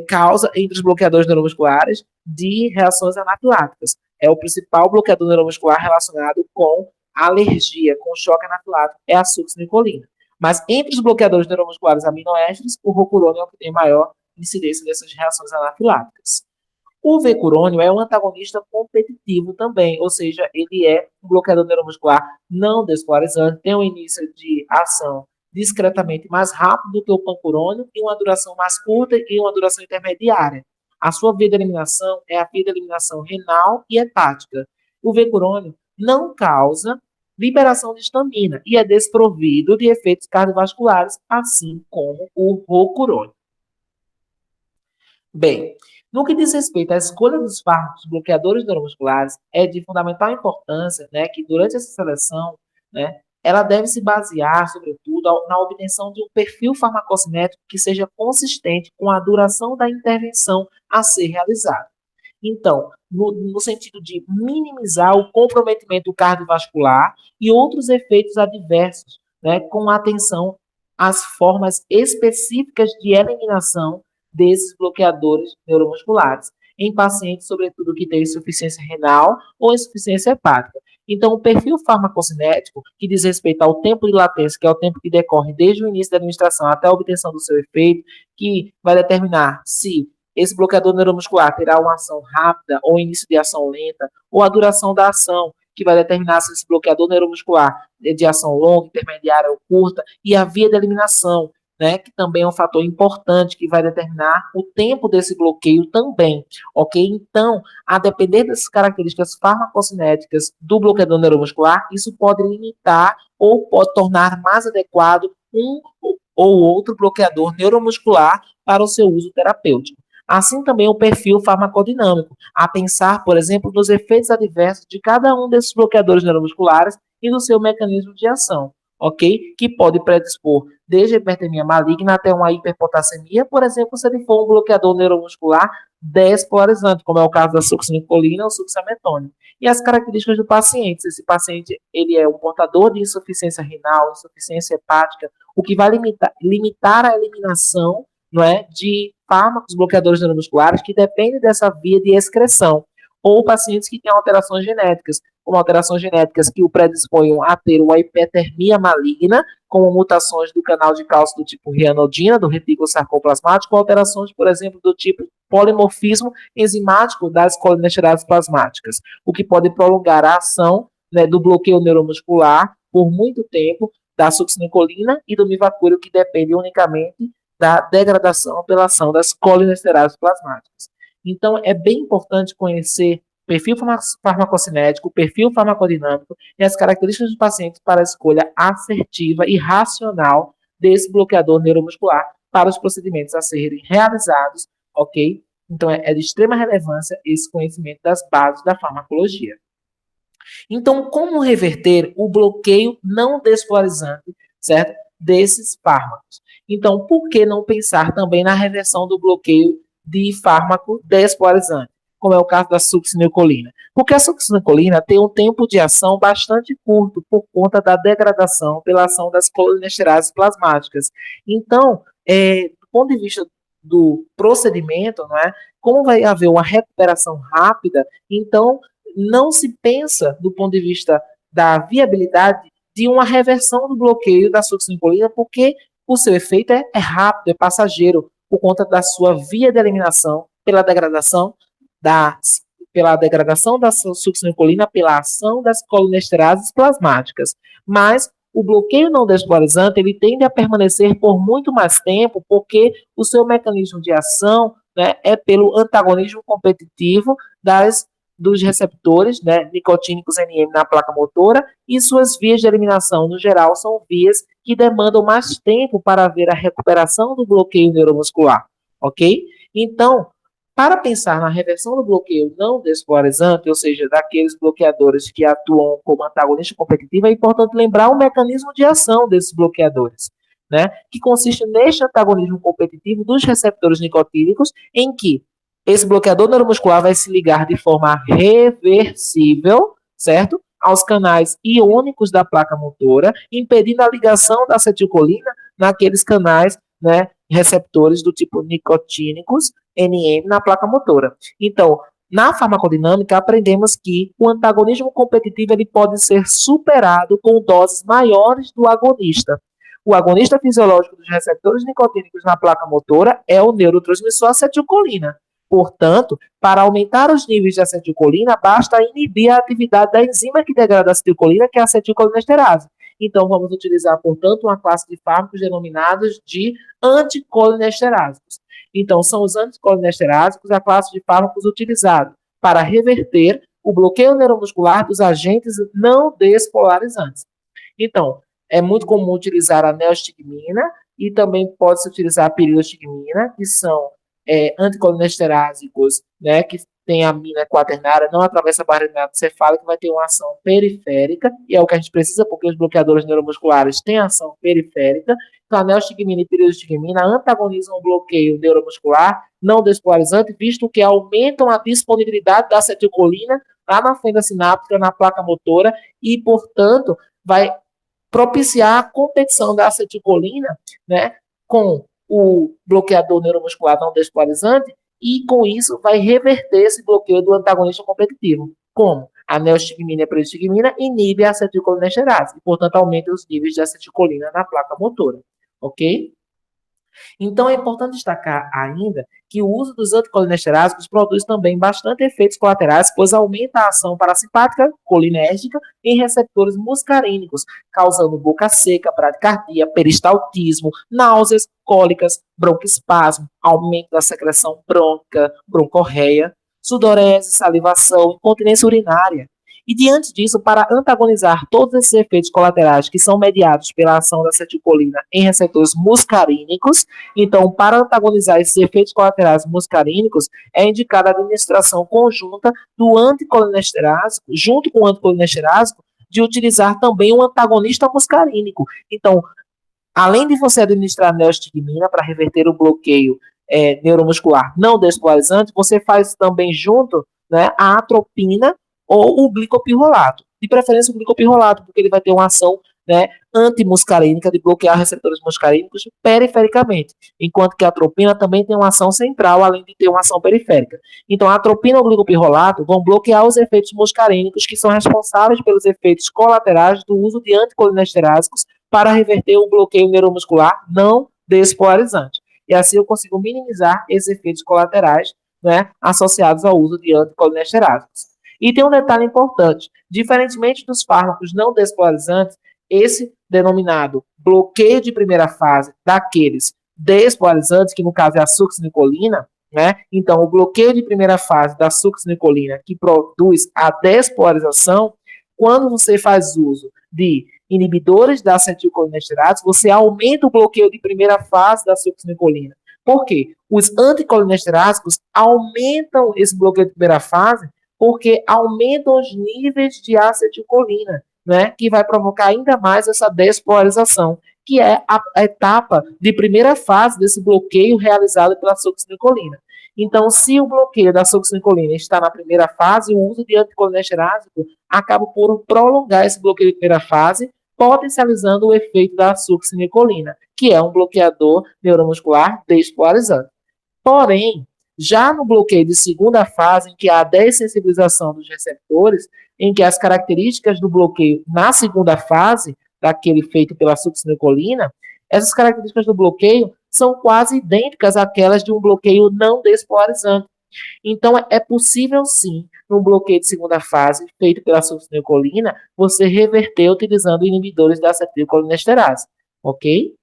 causa entre os bloqueadores neuromusculares de reações anafiláticas. É o principal bloqueador neuromuscular relacionado com alergia, com choque anafilático, é a succinilcolina. Mas entre os bloqueadores neuromusculares aminoésteres, o rocurônio é o que tem maior incidência dessas reações anafiláticas. O vecurônio é um antagonista competitivo também, ou seja, ele é um bloqueador neuromuscular não despolarizante, tem um início de ação discretamente mais rápido do que o pancurônio e uma duração mais curta e uma duração intermediária. A sua via de eliminação é a via de eliminação renal e hepática. O vecurônio não causa liberação de histamina e é desprovido de efeitos cardiovasculares, assim como o rocurônio. Bem, no que diz respeito à escolha dos fármacos bloqueadores neuromusculares, é de fundamental importância, né, que durante essa seleção, né, ela deve se basear, sobretudo, na obtenção de um perfil farmacocinético que seja consistente com a duração da intervenção a ser realizada. Então, no sentido de minimizar o comprometimento cardiovascular e outros efeitos adversos, né, com atenção às formas específicas de eliminação desses bloqueadores neuromusculares, em pacientes, sobretudo, que têm insuficiência renal ou insuficiência hepática. Então, o perfil farmacocinético, que diz respeito ao tempo de latência, que é o tempo que decorre desde o início da administração até a obtenção do seu efeito, que vai determinar se esse bloqueador neuromuscular terá uma ação rápida ou início de ação lenta, ou a duração da ação, que vai determinar se esse bloqueador neuromuscular é de ação longa, intermediária ou curta, e a via de eliminação, né, que também é um fator importante que vai determinar o tempo desse bloqueio também, ok? Então, a depender das características farmacocinéticas do bloqueador neuromuscular, isso pode limitar ou pode tornar mais adequado um ou outro bloqueador neuromuscular para o seu uso terapêutico. Assim também o perfil farmacodinâmico, a pensar, por exemplo, nos efeitos adversos de cada um desses bloqueadores neuromusculares e no seu mecanismo de ação, ok? Que pode predispor desde a hipertermia maligna até uma hiperpotassemia, por exemplo, se ele for um bloqueador neuromuscular despolarizante, como é o caso da succinilcolina ou succinilmetônio. E as características do paciente, esse paciente ele é um portador de insuficiência renal, insuficiência hepática, o que vai limitar a eliminação, não é, de fármacos bloqueadores neuromusculares que dependem dessa via de excreção, ou pacientes que têm alterações genéticas, como alterações genéticas que o predisponham a ter uma hipertermia maligna, como mutações do canal de cálcio do tipo rianodina, do retículo sarcoplasmático, ou alterações, por exemplo, do tipo polimorfismo enzimático das colinesterases plasmáticas, o que pode prolongar a ação, né, do bloqueio neuromuscular por muito tempo, da succinilcolina e do mivacúrio, que depende unicamente da degradação pela ação das colinesterases plasmáticas. Então, é bem importante conhecer o perfil farmacocinético, o perfil farmacodinâmico e as características dos pacientes para a escolha assertiva e racional desse bloqueador neuromuscular para os procedimentos a serem realizados, ok? Então, é de extrema relevância esse conhecimento das bases da farmacologia. Então, como reverter o bloqueio não despolarizante, certo? Desses fármacos. Então, por que não pensar também na reversão do bloqueio de fármaco despolarizante, como é o caso da succinilcolina? Porque a succinilcolina tem um tempo de ação bastante curto por conta da degradação pela ação das colinesterases plasmáticas. Então, do ponto de vista do procedimento, não é? Como vai haver uma recuperação rápida, então não se pensa do ponto de vista da viabilidade de uma reversão do bloqueio da succinilcolina, porque o seu efeito é rápido, é passageiro, por conta da sua via de eliminação da, pela degradação da succinilcolina, pela ação das colinesterases plasmáticas. Mas o bloqueio não despolarizante, ele tende a permanecer por muito mais tempo, porque o seu mecanismo de ação, né, é pelo antagonismo competitivo dos receptores, né, nicotínicos NM na placa motora, e suas vias de eliminação, no geral, são vias que demandam mais tempo para haver a recuperação do bloqueio neuromuscular, ok? Então, para pensar na reversão do bloqueio não despolarizante, ou seja, daqueles bloqueadores que atuam como antagonista competitivo, é importante lembrar o mecanismo de ação desses bloqueadores, né, que consiste neste antagonismo competitivo dos receptores nicotínicos, em que esse bloqueador neuromuscular vai se ligar de forma reversível, certo? Aos canais iônicos da placa motora, impedindo a ligação da acetilcolina naqueles canais, né, receptores do tipo nicotínicos, NM, na placa motora. Então, na farmacodinâmica, aprendemos que o antagonismo competitivo ele pode ser superado com doses maiores do agonista. O agonista fisiológico dos receptores nicotínicos na placa motora é o neurotransmissor acetilcolina. Portanto, para aumentar os níveis de acetilcolina, basta inibir a atividade da enzima que degrada a acetilcolina, que é a acetilcolinesterase. Então, vamos utilizar, portanto, uma classe de fármacos denominados de anticolinesterásicos. Então, são os anticolinesterásicos a classe de fármacos utilizada para reverter o bloqueio neuromuscular dos agentes não despolarizantes. Então, é muito comum utilizar a neostigmina e também pode-se utilizar a pirilostigmina, que são anticolinesterásicos, né, que tem a amina quaternária, não atravessa a barreira cefálica, vai ter uma ação periférica, e é o que a gente precisa, porque os bloqueadores neuromusculares têm ação periférica. Então, a neostigmina e pirilostigmina antagonizam o bloqueio neuromuscular não despolarizante, visto que aumentam a disponibilidade da acetilcolina lá na fenda sináptica, na placa motora, e, portanto, vai propiciar a competição da acetilcolina, né, com o bloqueador neuromuscular não despolarizante, e com isso vai reverter esse bloqueio do antagonista competitivo. Como? A neostigmina e a pirilostigmina inibe a acetilcolinesterase e, portanto, aumenta os níveis de acetilcolina na placa motora. Ok? Então, é importante destacar ainda que o uso dos anticolinesterásicos produz também bastante efeitos colaterais, pois aumenta a ação parasimpática colinérgica em receptores muscarínicos, causando boca seca, bradicardia, peristaltismo, náuseas, cólicas, broncoespasmo, aumento da secreção brônquica, broncorreia, sudorese, salivação, incontinência urinária. E diante disso, para antagonizar todos esses efeitos colaterais que são mediados pela ação da acetilcolina em receptores muscarínicos, então, para antagonizar esses efeitos colaterais muscarínicos, é indicada a administração conjunta do anticolinesterase, junto com o anticolinesterase, de utilizar também um antagonista muscarínico. Então, além de você administrar a neostigmina para reverter o bloqueio neuromuscular não despolarizante, você faz também junto, né, a atropina ou o glicopirrolato. De preferência o glicopirrolato, porque ele vai ter uma ação, né, antimuscarínica, de bloquear receptores muscarínicos perifericamente, enquanto que a atropina também tem uma ação central, além de ter uma ação periférica. Então, a atropina ou o glicopirrolato vão bloquear os efeitos muscarínicos, que são responsáveis pelos efeitos colaterais do uso de anticolinesterásicos para reverter o bloqueio neuromuscular não despolarizante. E assim eu consigo minimizar esses efeitos colaterais, né, associados ao uso de anticolinesterásicos. E tem um detalhe importante: diferentemente dos fármacos não despolarizantes, esse denominado bloqueio de primeira fase daqueles despolarizantes, que no caso é a succinilcolina, né? Então, o bloqueio de primeira fase da succinilcolina, que produz a despolarização, quando você faz uso de inibidores da acetilcolinesterase, você aumenta o bloqueio de primeira fase da succinilcolina. Por quê? Os anticolinesterásicos aumentam esse bloqueio de primeira fase porque aumentam os níveis de acetilcolina, né, que vai provocar ainda mais essa despolarização, que é a etapa de primeira fase desse bloqueio realizado pela succinilcolina. Então, se o bloqueio da succinilcolina está na primeira fase, o uso de anticolinesterásicos acaba por prolongar esse bloqueio de primeira fase, potencializando o efeito da succinilcolina, que é um bloqueador neuromuscular despolarizante. Porém, já no bloqueio de segunda fase, em que há a dessensibilização dos receptores, em que as características do bloqueio na segunda fase daquele feito pela succinilcolina, essas características do bloqueio são quase idênticas àquelas de um bloqueio não despolarizante. Então, é possível sim, num bloqueio de segunda fase, feito pela succinilcolina, você reverter utilizando inibidores da acetilcolinesterase, ok?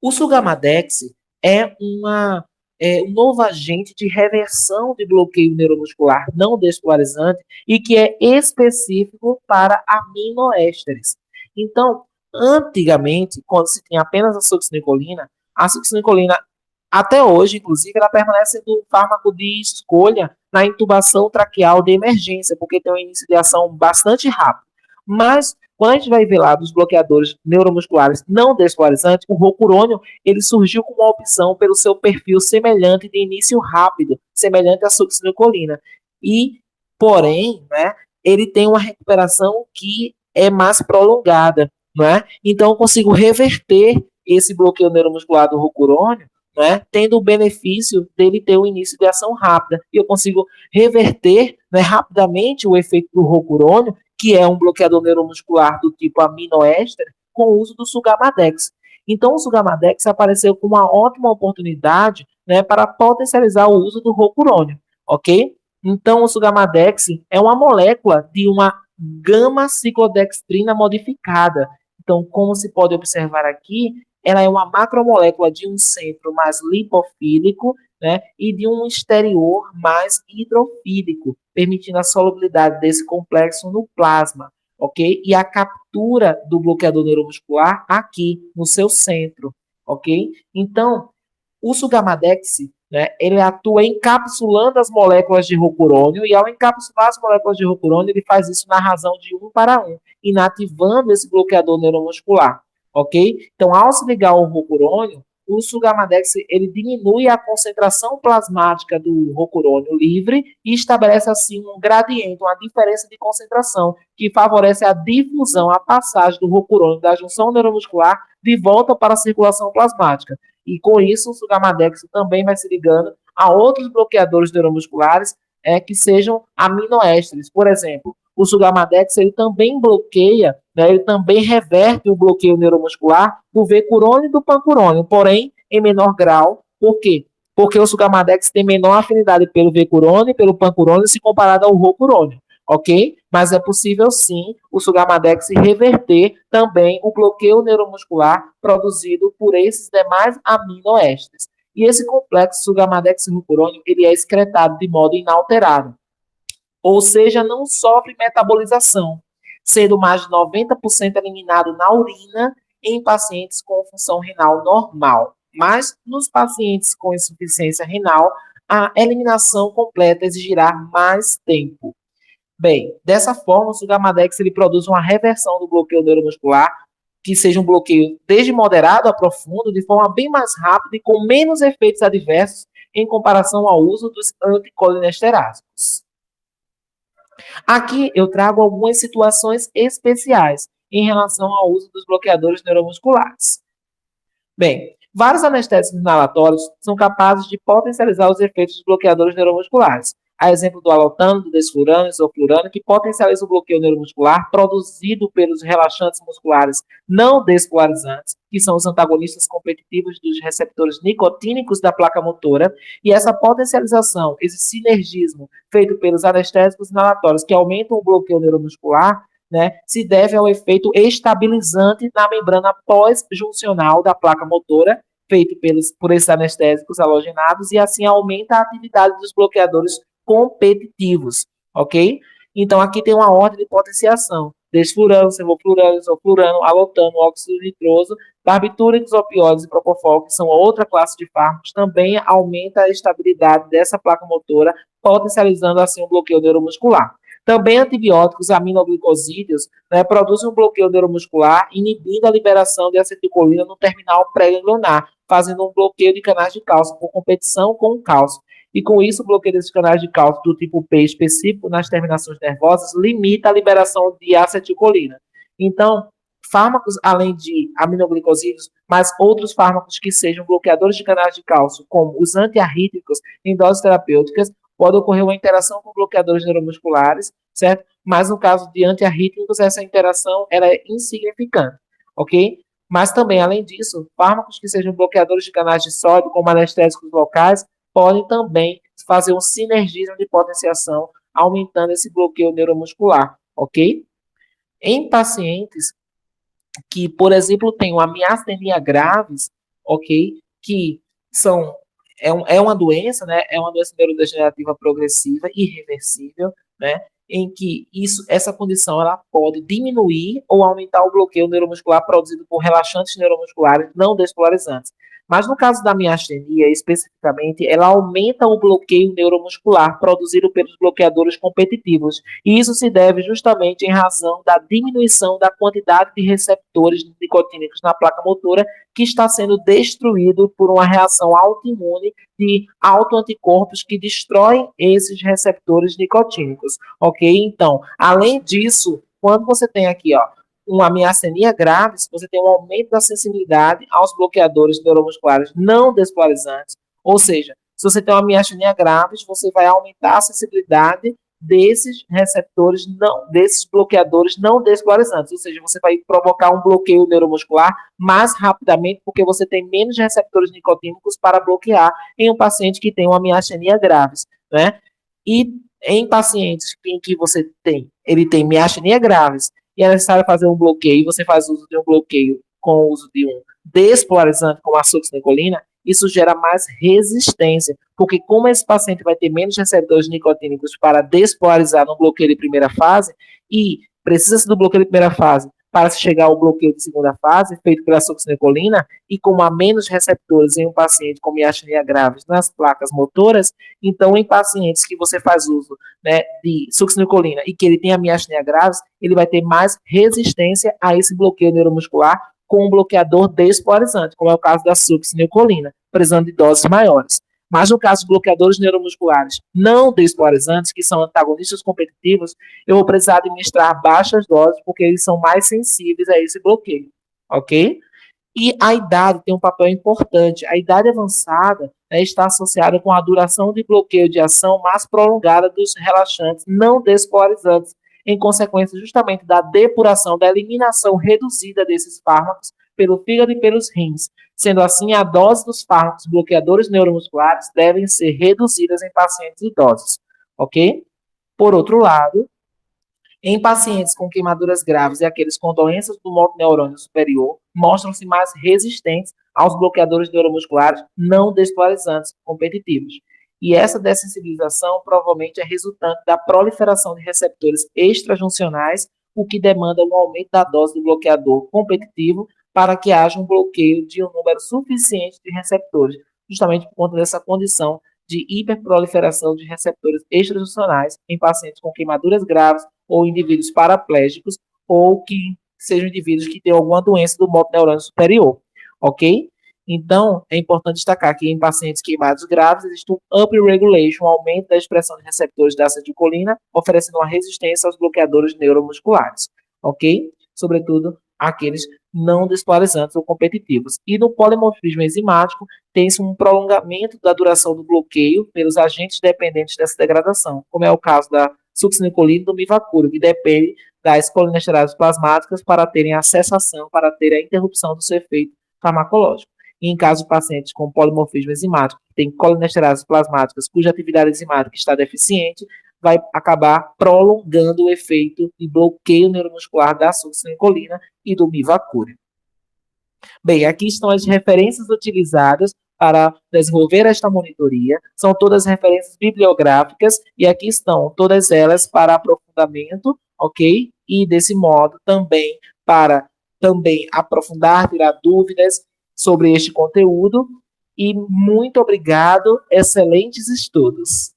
O Sugamadex é, um novo agente de reversão de bloqueio neuromuscular não despolarizante e que é específico para aminoésteres. Então, antigamente, quando se tinha apenas a succinilcolina até hoje, inclusive, ela permanece sendo um fármaco de escolha na intubação traqueal de emergência, porque tem um início de ação bastante rápido. Mas, quando a gente vai ver lá dos bloqueadores neuromusculares não despolarizantes, o rocurônio, ele surgiu como uma opção pelo seu perfil semelhante de início rápido, semelhante à succinilcolina. E, porém, né, ele tem uma recuperação que é mais prolongada, não é? Então, eu consigo reverter esse bloqueio neuromuscular do rocurônio, né, tendo o benefício dele ter um início de ação rápida. E eu consigo reverter, né, rapidamente o efeito do rocurônio, que é um bloqueador neuromuscular do tipo aminoéster, com o uso do Sugamadex. Então, o Sugamadex apareceu com uma ótima oportunidade, né, para potencializar o uso do rocurônio, ok? Então, o Sugamadex é uma molécula de uma gama-ciclodextrina modificada. Então, como se pode observar aqui, ela é uma macromolécula de um centro mais lipofílico, né, e de um exterior mais hidrofílico, permitindo a solubilidade desse complexo no plasma, ok? E a captura do bloqueador neuromuscular aqui, no seu centro, ok? Então, o Sugamadex, né, ele atua encapsulando as moléculas de rocurônio, e ao encapsular as moléculas de rocurônio, ele faz isso na razão de 1:1, inativando esse bloqueador neuromuscular, ok? Então, ao se ligar ao rocurônio, o Sugamadex ele diminui a concentração plasmática do rocurônio livre e estabelece assim um gradiente, uma diferença de concentração que favorece a difusão, a passagem do rocurônio da junção neuromuscular de volta para a circulação plasmática. E com isso, o Sugamadex também vai se ligando a outros bloqueadores neuromusculares que sejam aminoésteres. Por exemplo, o Sugamadex ele também bloqueia, né, ele também reverte o bloqueio neuromuscular do vecurônio e do pancurônio, porém em menor grau. Por quê? Porque o Sugamadex tem menor afinidade pelo vecurônio e pelo pancurônio se comparado ao rocurônio, ok? Mas é possível sim o Sugamadex reverter também o bloqueio neuromuscular produzido por esses demais aminoésteres. E esse complexo Sugamadex e rocurônio ele é excretado de modo inalterado, ou seja, não sofre metabolização, sendo mais de 90% eliminado na urina em pacientes com função renal normal. Mas nos pacientes com insuficiência renal, a eliminação completa exigirá mais tempo. Bem, dessa forma, o Sugamadex ele produz uma reversão do bloqueio neuromuscular, que seja um bloqueio desde moderado a profundo, de forma bem mais rápida e com menos efeitos adversos em comparação ao uso dos anticolinesterásicos. Aqui eu trago algumas situações especiais em relação ao uso dos bloqueadores neuromusculares. Bem, vários anestésicos inalatórios são capazes de potencializar os efeitos dos bloqueadores neuromusculares. A exemplo do alotano, do desflurano e isoflurano, que potencializa o bloqueio neuromuscular produzido pelos relaxantes musculares não despolarizantes, que são os antagonistas competitivos dos receptores nicotínicos da placa motora, e essa potencialização, esse sinergismo feito pelos anestésicos inalatórios que aumentam o bloqueio neuromuscular, né, se deve ao efeito estabilizante na membrana pós-juncional da placa motora, feito por esses anestésicos halogenados, e assim aumenta a atividade dos bloqueadores competitivos, ok? Então, aqui tem uma ordem de potenciação: desflurano, sevoflurano, isoflurano, alotano, óxido nitroso, barbitúricos, opioides e propofol, que são outra classe de fármacos, também aumenta a estabilidade dessa placa motora, potencializando assim o bloqueio neuromuscular. Também antibióticos aminoglicosídeos, né, produzem um bloqueio neuromuscular, inibindo a liberação de acetilcolina no terminal pré-ganglionar, fazendo um bloqueio de canais de cálcio por competição com o cálcio. E com isso, o bloqueio desses canais de cálcio do tipo P específico nas terminações nervosas limita a liberação de acetilcolina. Então, fármacos além de aminoglicosídeos, mas outros fármacos que sejam bloqueadores de canais de cálcio, como os antiarrítmicos em doses terapêuticas, pode ocorrer uma interação com bloqueadores neuromusculares, certo? mas no caso de antiarrítmicos, essa interação ela é insignificante, ok? Mas também, além disso, fármacos que sejam bloqueadores de canais de sódio, como anestésicos locais, podem também fazer um sinergismo de potenciação, aumentando esse bloqueio neuromuscular, ok? Em pacientes que, por exemplo, tenham miastenia graves, ok? Que são é uma doença, né? É uma doença neurodegenerativa progressiva, irreversível, né? Em que essa condição ela pode diminuir ou aumentar o bloqueio neuromuscular produzido por relaxantes neuromusculares não despolarizantes. Mas no caso da miastenia, especificamente, ela aumenta o bloqueio neuromuscular produzido pelos bloqueadores competitivos. E isso se deve justamente em razão da diminuição da quantidade de receptores nicotínicos na placa motora que está sendo destruído por uma reação autoimune de autoanticorpos que destroem esses receptores nicotínicos, ok? Então, além disso, quando você tem aqui, ó, uma miastenia grave, você tem um aumento da sensibilidade aos bloqueadores neuromusculares não despolarizantes, ou seja, se você tem uma miastenia grave, você vai aumentar a sensibilidade desses receptores, não, desses bloqueadores não despolarizantes, ou seja, você vai provocar um bloqueio neuromuscular mais rapidamente porque você tem menos receptores nicotínicos para bloquear em um paciente que tem uma miastenia grave, né? E em pacientes em que ele tem miastenia graves e é necessário fazer um bloqueio, você faz uso de um bloqueio com o uso de um despolarizante como a succinilcolina, isso gera mais resistência, porque como esse paciente vai ter menos receptores nicotínicos para despolarizar no bloqueio de primeira fase, e precisa-se do bloqueio de primeira fase para se chegar ao bloqueio de segunda fase, feito pela succinilcolina, e como há menos receptores em um paciente com miastenia graves nas placas motoras, então em pacientes que você faz uso, né, de succinilcolina e que ele tem a miastenia graves, ele vai ter mais resistência a esse bloqueio neuromuscular com um bloqueador despolarizante, como é o caso da succinilcolina, precisando de doses maiores. Mas no caso de bloqueadores neuromusculares não despolarizantes, que são antagonistas competitivos, eu vou precisar administrar baixas doses, porque eles são mais sensíveis a esse bloqueio, ok? E a idade tem um papel importante. A idade avançada, né, está associada com a duração de bloqueio de ação mais prolongada dos relaxantes não despolarizantes, em consequência justamente da depuração, da eliminação reduzida desses fármacos pelo fígado e pelos rins. Sendo assim, a dose dos fármacos bloqueadores neuromusculares devem ser reduzidas em pacientes idosos, ok? Por outro lado, em pacientes com queimaduras graves e aqueles com doenças do motoneurônio superior, mostram-se mais resistentes aos bloqueadores neuromusculares não despolarizantes competitivos. E essa dessensibilização provavelmente é resultante da proliferação de receptores extrajuncionais, o que demanda um aumento da dose do bloqueador competitivo para que haja um bloqueio de um número suficiente de receptores, justamente por conta dessa condição de hiperproliferação de receptores extrajuncionais em pacientes com queimaduras graves ou indivíduos paraplégicos, ou que sejam indivíduos que tenham alguma doença do moto neurônio superior, ok? Então, é importante destacar que em pacientes queimados graves existe um upregulation, um aumento da expressão de receptores da acetilcolina, oferecendo uma resistência aos bloqueadores neuromusculares, ok? Sobretudo aqueles não despolarizantes ou competitivos. E no polimorfismo enzimático, tem-se um prolongamento da duração do bloqueio pelos agentes dependentes dessa degradação, como é o caso da succinilcolina e do mivacuro, que depende das colinesterases plasmáticas para terem a cessação, para ter a interrupção do seu efeito farmacológico. E em caso de pacientes com polimorfismo enzimático, que tem colinesterases plasmáticas cuja atividade enzimática está deficiente, vai acabar prolongando o efeito de bloqueio neuromuscular da succinilcolina e do mivacúrio. Bem, aqui estão as referências utilizadas para desenvolver esta monitoria. São todas referências bibliográficas e aqui estão todas elas para aprofundamento, ok? E desse modo também para também aprofundar, tirar dúvidas sobre este conteúdo. E muito obrigado, excelentes estudos.